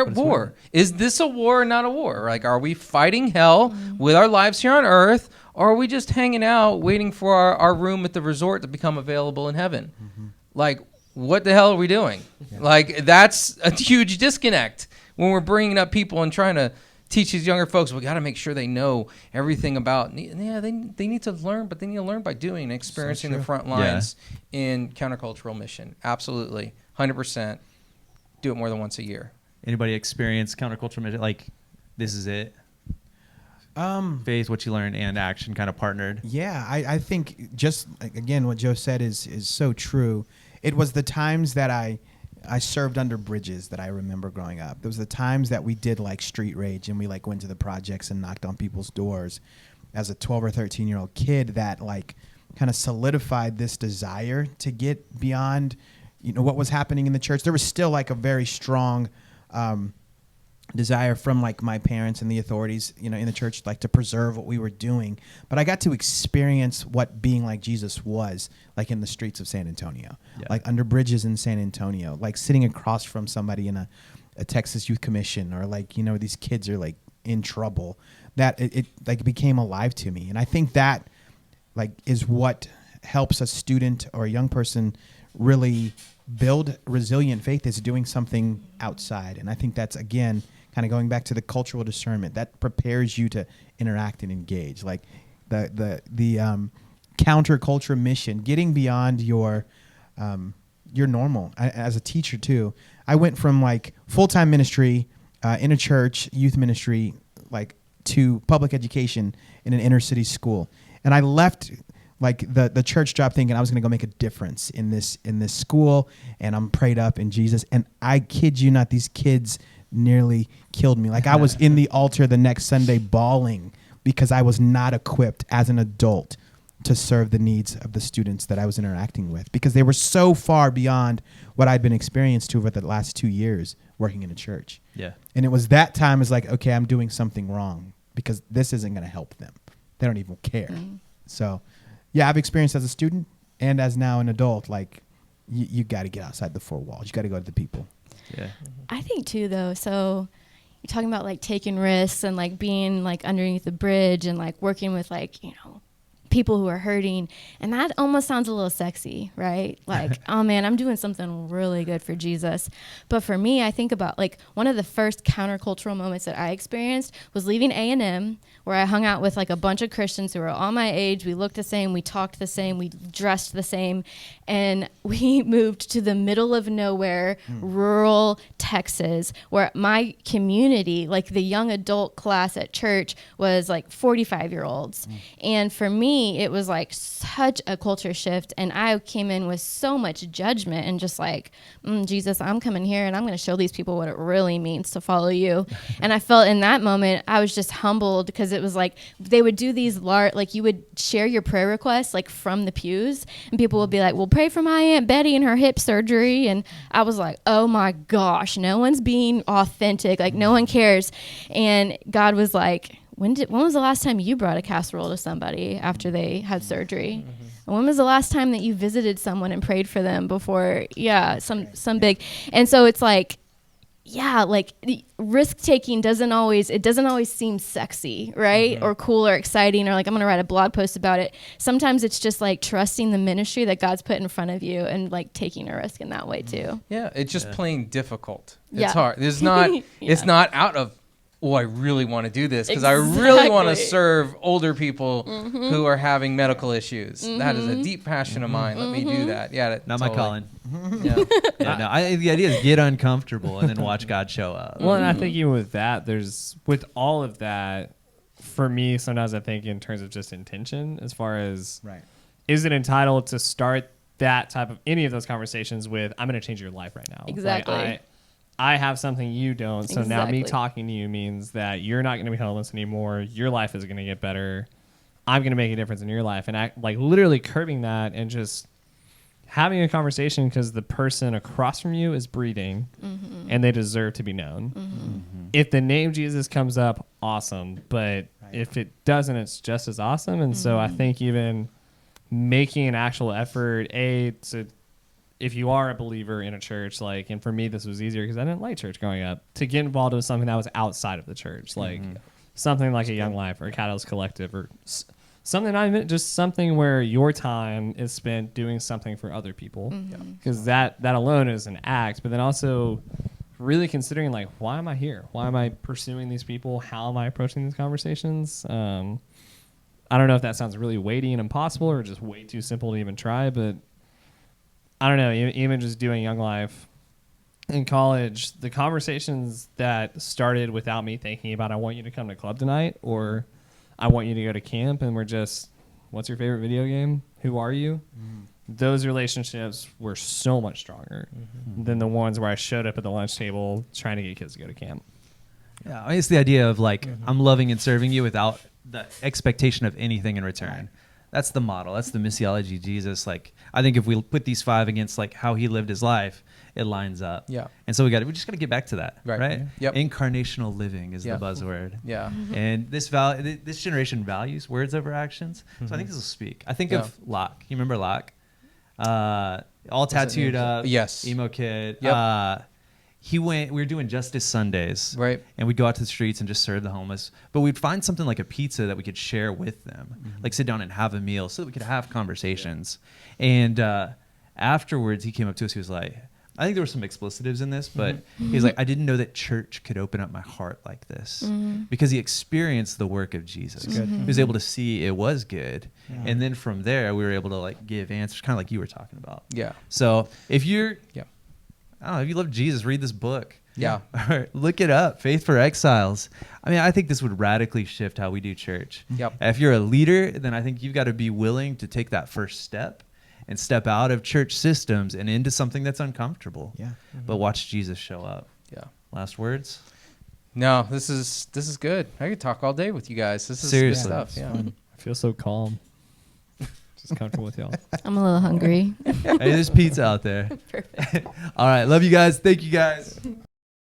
we're at war. Is this a war or not a war? Like, are we fighting hell with our lives here on earth, or are we just hanging out waiting for our room at the resort to become available in heaven? Like, what the hell are we doing? Like, that's a huge disconnect when we're bringing up people and trying to teach these younger folks. We got to make sure they know everything about. Yeah, they need to learn, but they need to learn by doing and experiencing the front lines in countercultural mission. Absolutely, 100%. Do it more than once a year. Anybody experience countercultural mission? Like, this is it. Faith, what you learned, and action kind of partnered. Yeah, I think just again what Joe said is so true. It was the times that I served under bridges that I remember growing up. There was the times that we did like street rage and we like went to the projects and knocked on people's doors as a 12 or 13-year-old kid that like kind of solidified this desire to get beyond, what was happening in the church. There was still like a very strong desire from like my parents and the authorities, in the church, like to preserve what we were doing. But I got to experience what being like Jesus was like in the streets of San Antonio, like under bridges in San Antonio, like sitting across from somebody in a Texas Youth Commission, or like, these kids are like in trouble. That it like became alive to me. And I think that like is what helps a student or a young person really build resilient faith, is doing something outside. And I think that's, again, kind of going back to the cultural discernment that prepares you to interact and engage, like the counterculture mission, getting beyond your normal. As a teacher too, I went from like full-time ministry in a church, youth ministry, like to public education in an inner city school, and I left like the church job thinking I was going to go make a difference in this school, and I'm prayed up in Jesus, and I kid you not, these kids nearly killed me. Like I was in the altar the next Sunday bawling because I was not equipped as an adult to serve the needs of the students that I was interacting with, because they were so far beyond what I'd been experienced to over the last 2 years working in a church. Yeah. And it was that time is like, okay, I'm doing something wrong because this isn't going to help them. They don't even care. So yeah, I've experienced as a student and as now an adult, like you got to get outside the four walls. You got to go to the people. Yeah. I think too, though. So you're talking about like taking risks and like being like underneath the bridge and like working with like, people who are hurting, and that almost sounds a little sexy, right? Like, oh man, I'm doing something really good for Jesus. But for me, I think about like one of the first countercultural moments that I experienced was leaving A&M, where I hung out with like a bunch of Christians who were all my age. We looked the same, we talked the same, we dressed the same, and we moved to the middle of nowhere, rural Texas, where my community, like the young adult class at church, was like 45-year-olds. And for me, it was like such a culture shift, and I came in with so much judgment and just like, Jesus, I'm coming here and I'm going to show these people what it really means to follow you. And I felt in that moment I was just humbled, because it was like they would do these like you would share your prayer requests like from the pews, and people would be like, well, pray for my Aunt Betty and her hip surgery. And I was like, oh my gosh, no one's being authentic, like no one cares. And God was like, when was the last time you brought a casserole to somebody after they had surgery? And when was the last time that you visited someone and prayed for them before? Yeah, some big. And so it's like, yeah, like risk taking doesn't always seem sexy, right? Or cool or exciting, or like I'm going to write a blog post about it. Sometimes it's just like trusting the ministry that God's put in front of you and like taking a risk in that way too. Yeah, it's just plain difficult. It's hard. It's not it's not out of, oh, I really want to do this because I really want to serve older people who are having medical issues. That is a deep passion of mine. Let me do that. Yeah, not my calling. The idea is get uncomfortable and then watch God show up. Well, and I think even with that, with all of that, for me, sometimes I think in terms of just intention, as far as is it entitled to start that type of any of those conversations with, I'm going to change your life right now. Exactly. Like, I have something you don't, so now me talking to you means that you're not going to be homeless anymore. Your life is going to get better. I'm going to make a difference in your life. And like literally curbing that and just having a conversation, because the person across from you is breathing and they deserve to be known. If the name Jesus comes up, awesome. But if it doesn't, it's just as awesome. And so I think even making an actual effort, to if you are a believer in a church, like, and for me this was easier because I didn't like church growing up, to get involved with something that was outside of the church, like something like a Young Life or a Catalyst Collective or something, just something where your time is spent doing something for other people, because that alone is an act. But then also really considering, like, why am I here? Why am I pursuing these people? How am I approaching these conversations? I don't know if that sounds really weighty and impossible or just way too simple to even try, but I don't know. Even just doing Young Life in college, the conversations that started without me thinking about, I want you to come to club tonight, or I want you to go to camp, and we're just, what's your favorite video game? Who are you? Those relationships were so much stronger than the ones where I showed up at the lunch table trying to get kids to go to camp. Yeah, I mean, it's the idea of like, I'm loving and serving you without the expectation of anything in return. Right. That's the model. That's the missiology of Jesus. Like, I think if we put these 5 against like how he lived his life, it lines up. Yeah. And so we just got to get back to that. Right. Yep. Incarnational living is the buzzword. Yeah. And this generation values words over actions. So I think this will speak. I think of Locke. You remember Locke? All tattooed up. Yes. Emo kid. Yep. We were doing Justice Sundays. Right. And we'd go out to the streets and just serve the homeless. But we'd find something like a pizza that we could share with them. Like sit down and have a meal so that we could have conversations. And afterwards, he came up to us. He was like, I think there were some explicitives in this, but he's like, I didn't know that church could open up my heart like this, because he experienced the work of Jesus. He was able to see it was good. And then from there, we were able to like give answers, kind of like you were talking about. Yeah. So if you're, I don't know, if you love Jesus, read this book. Yeah. Or look it up, Faith for Exiles. I mean, I think this would radically shift how we do church. Yep. If you're a leader, then I think you've got to be willing to take that first step and step out of church systems and into something that's uncomfortable. Yeah. But watch Jesus show up. Yeah. Last words? No, this is good. I could talk all day with you guys. This is seriously good stuff. Yeah. I feel so calm. Just comfortable with y'all. I'm a little hungry. Hey, there's pizza out there. Perfect. All right. Love you guys. Thank you guys.